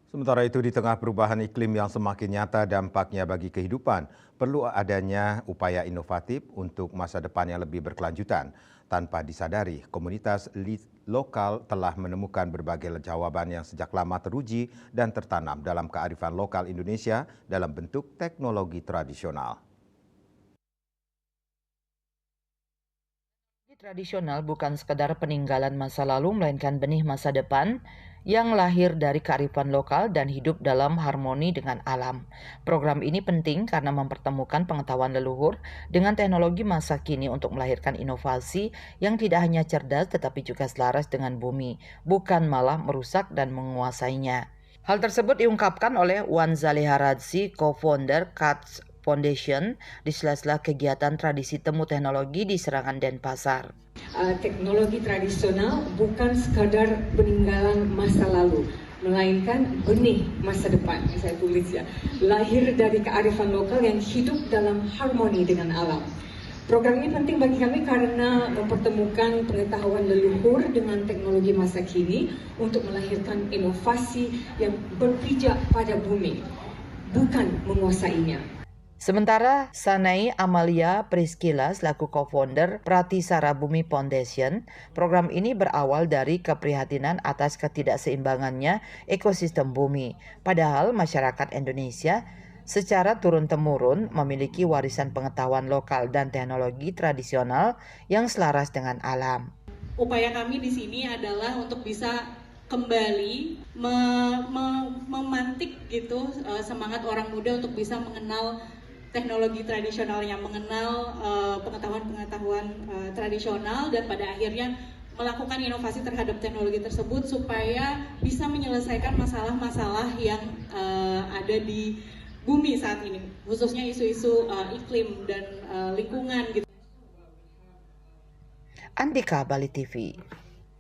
Sementara itu, di tengah perubahan iklim yang semakin nyata dampaknya bagi kehidupan, perlu adanya upaya inovatif untuk masa depan yang lebih berkelanjutan. Tanpa disadari, komunitas lokal telah menemukan berbagai jawaban yang sejak lama teruji dan tertanam dalam kearifan lokal Indonesia dalam bentuk teknologi tradisional. Tradisional bukan sekadar peninggalan masa lalu, melainkan benih masa depan yang lahir dari kearifan lokal dan hidup dalam harmoni dengan alam. Program ini penting karena mempertemukan pengetahuan leluhur dengan teknologi masa kini untuk melahirkan inovasi yang tidak hanya cerdas tetapi juga selaras dengan bumi, bukan malah merusak dan menguasainya. Hal tersebut diungkapkan oleh Wan Zaliharadzi, co-founder CATS Foundation, di sela-sela kegiatan tradisi temu teknologi di Serangan Denpasar. Teknologi tradisional bukan sekadar peninggalan masa lalu, melainkan benih masa depan, yang saya tulis ya, lahir dari kearifan lokal yang hidup dalam harmoni dengan alam. Program ini penting bagi kami karena mempertemukan pengetahuan leluhur dengan teknologi masa kini untuk melahirkan inovasi yang berpijak pada bumi, bukan menguasainya. Sementara Sanai Amalia Priscila selaku co-founder Pratisara Bumi Foundation, program ini berawal dari keprihatinan atas ketidakseimbangannya ekosistem bumi. Padahal masyarakat Indonesia secara turun-temurun memiliki warisan pengetahuan lokal dan teknologi tradisional yang selaras dengan alam. Upaya kami di sini adalah untuk bisa kembali memantik gitu semangat orang muda untuk bisa mengenal teknologi tradisionalnya, mengenal pengetahuan-pengetahuan tradisional dan pada akhirnya melakukan inovasi terhadap teknologi tersebut supaya bisa menyelesaikan masalah-masalah yang ada di bumi saat ini, khususnya isu-isu iklim dan lingkungan gitu. Andika Bali TV.